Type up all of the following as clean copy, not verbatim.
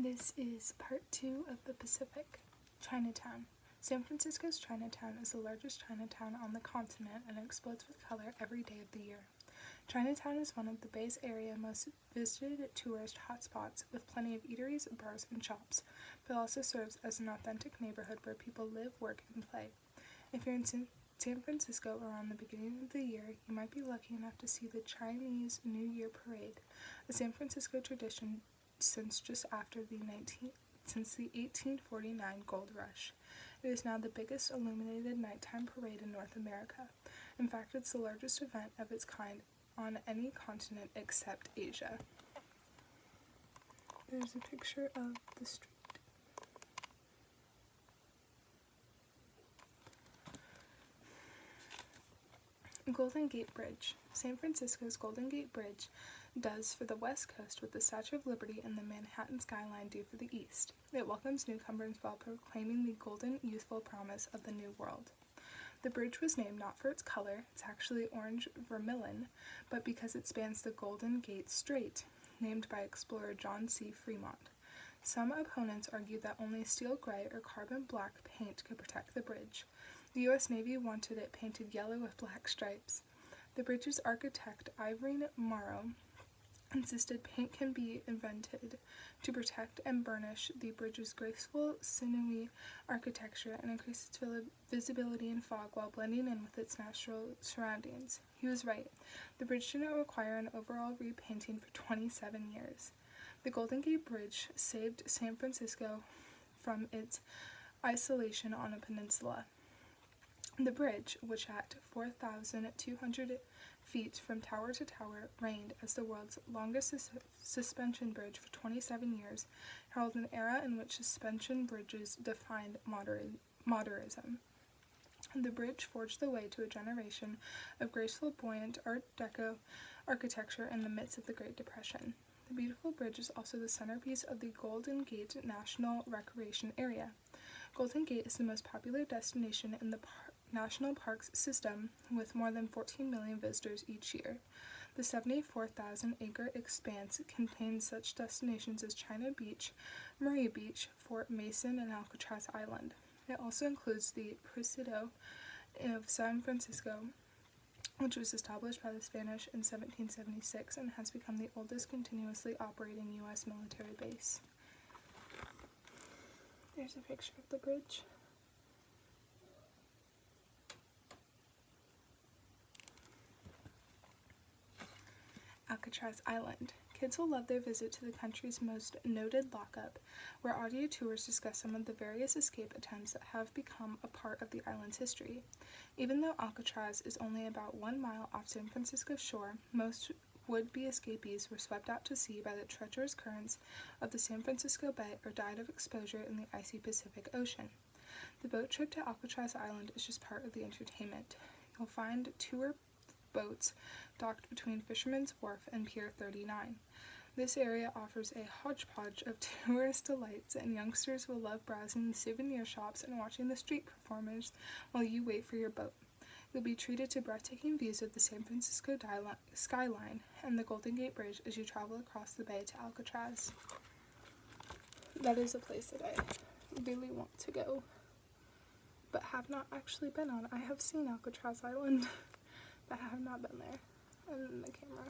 This is part 2 of the Pacific. Chinatown. San Francisco's Chinatown is the largest Chinatown on the continent and explodes with color every day of the year. Chinatown is one of the Bay's area most visited tourist hotspots, with plenty of eateries, bars, and shops, but also serves as an authentic neighborhood where people live, work, and play. If you're in San Francisco around the beginning of the year, you might be lucky enough to see the Chinese New Year Parade, a San Francisco tradition since just after the 1849 gold rush. It is now the biggest illuminated nighttime parade in North America. In fact, it's the largest event of its kind on any continent except Asia. There's a picture of the street. Golden Gate Bridge. San Francisco's Golden Gate Bridge does for the West Coast what the Statue of Liberty and the Manhattan skyline do for the East. It welcomes newcomers while proclaiming the golden, youthful promise of the New World. The bridge was named not for its color, it's actually orange vermilion, but because it spans the Golden Gate Strait, named by explorer John C. Fremont. Some opponents argue that only steel gray or carbon black paint could protect the bridge. The U.S. Navy wanted it painted yellow with black stripes. The bridge's architect, Irene Morrow, insisted paint can be invented to protect and burnish the bridge's graceful, sinewy architecture and increase its visibility in fog while blending in with its natural surroundings. He was right. The bridge didn't require an overall repainting for 27 years. The Golden Gate Bridge saved San Francisco from its isolation on a peninsula. The bridge, which at 4,200 feet from tower to tower reigned as the world's longest suspension bridge for 27 years, heralded an era in which suspension bridges defined modernism. The bridge forged the way to a generation of graceful, buoyant Art Deco architecture in the midst of the Great Depression. The beautiful bridge is also the centerpiece of the Golden Gate National Recreation Area. Golden Gate is the most popular destination in the National Parks system, with more than 14 million visitors each year. The 74,000-acre expanse contains such destinations as China Beach, Murray Beach, Fort Mason, and Alcatraz Island. It also includes the Presidio of San Francisco, which was established by the Spanish in 1776 and has become the oldest continuously operating U.S. military base. There's a picture of the bridge. Alcatraz Island. Kids will love their visit to the country's most noted lockup, where audio tours discuss some of the various escape attempts that have become a part of the island's history. Even though Alcatraz is only about 1 mile off San Francisco's shore, most would-be escapees were swept out to sea by the treacherous currents of the San Francisco Bay or died of exposure in the icy Pacific Ocean. The boat trip to Alcatraz Island is just part of the entertainment. You'll find tour boats docked between Fisherman's Wharf and Pier 39. This area offers a hodgepodge of tourist delights, and youngsters will love browsing the souvenir shops and watching the street performers while you wait for your boat. You'll be treated to breathtaking views of the San Francisco skyline and the Golden Gate Bridge as you travel across the bay to Alcatraz. That is a place that I really want to go, but have not actually been on. I have seen Alcatraz Island, but I have not been there in the camera.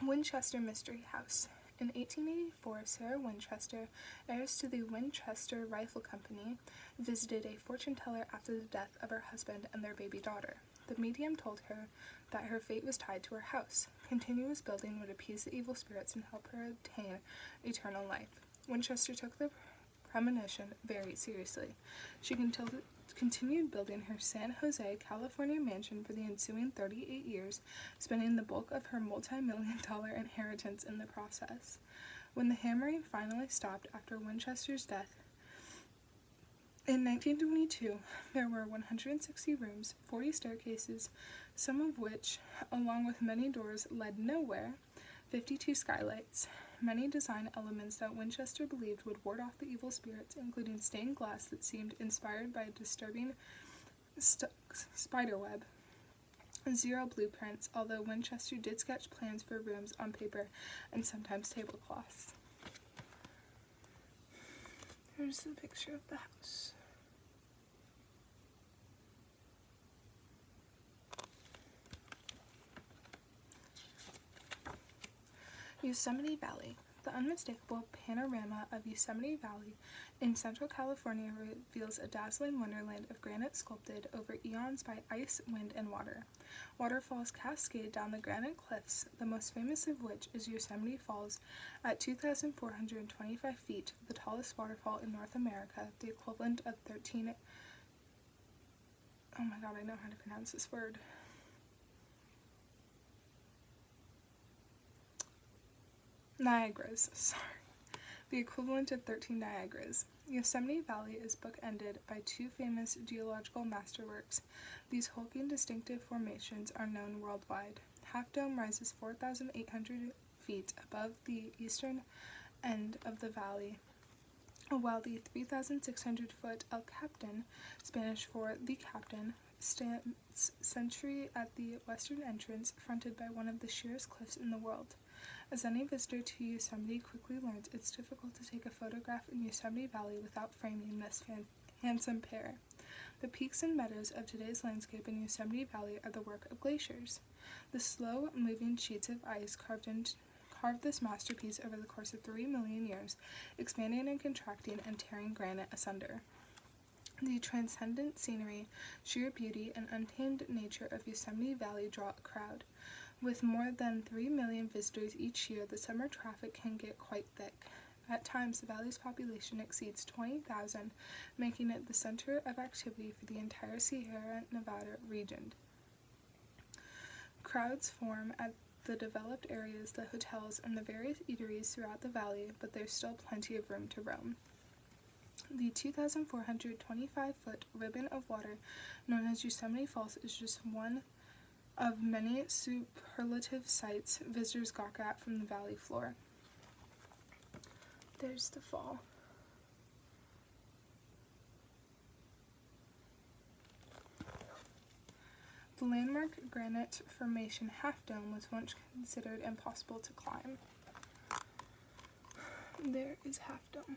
Winchester Mystery House. In 1884, Sarah Winchester, heiress to the Winchester Rifle Company, visited a fortune teller after the death of her husband and their baby daughter. The medium told her that her fate was tied to her house. Continuous building would appease the evil spirits and help her obtain eternal life. Winchester took the premonition very seriously. She continued building her San Jose, California mansion for the ensuing 38 years, spending the bulk of her multi-million-dollar inheritance in the process. When the hammering finally stopped after Winchester's death in 1922, there were 160 rooms, 40 staircases, some of which, along with many doors, led nowhere, 52 skylights, many design elements that Winchester believed would ward off the evil spirits, including stained glass that seemed inspired by a disturbing spiderweb, Zero blueprints, although Winchester did sketch plans for rooms on paper and sometimes tablecloths. Here's the picture of the house. Yosemite Valley. The unmistakable panorama of Yosemite Valley in Central California reveals a dazzling wonderland of granite sculpted over eons by ice, wind, and water. Waterfalls cascade down the granite cliffs, the most famous of which is Yosemite Falls at 2,425 feet, the tallest waterfall in North America, the equivalent of 13... Oh my god, I know how to pronounce this word. Niagaras, sorry. The equivalent of 13 Niagaras. Yosemite Valley is bookended by two famous geological masterworks. These hulking, distinctive formations are known worldwide. Half Dome rises 4,800 feet above the eastern end of the valley, while the 3,600-foot El Capitan, Spanish for the Captain, stands sentry at the western entrance, fronted by one of the sheerest cliffs in the world. As any visitor to Yosemite quickly learns, it's difficult to take a photograph in Yosemite Valley without framing this handsome pair. The peaks and meadows of today's landscape in Yosemite Valley are the work of glaciers. The slow-moving sheets of ice carved this masterpiece over the course of 3 million years, expanding and contracting and tearing granite asunder. The transcendent scenery, sheer beauty, and untamed nature of Yosemite Valley draw a crowd. With more than 3 million visitors each year, the summer traffic can get quite thick. At times, the valley's population exceeds 20,000, making it the center of activity for the entire Sierra Nevada region. Crowds form at the developed areas, the hotels, and the various eateries throughout the valley, but there's still plenty of room to roam. The 2,425-foot ribbon of water known as Yosemite Falls is just one of many superlative sights visitors gawk at from the valley floor. There's the fall. The landmark granite formation Half Dome was once considered impossible to climb. There is Half Dome.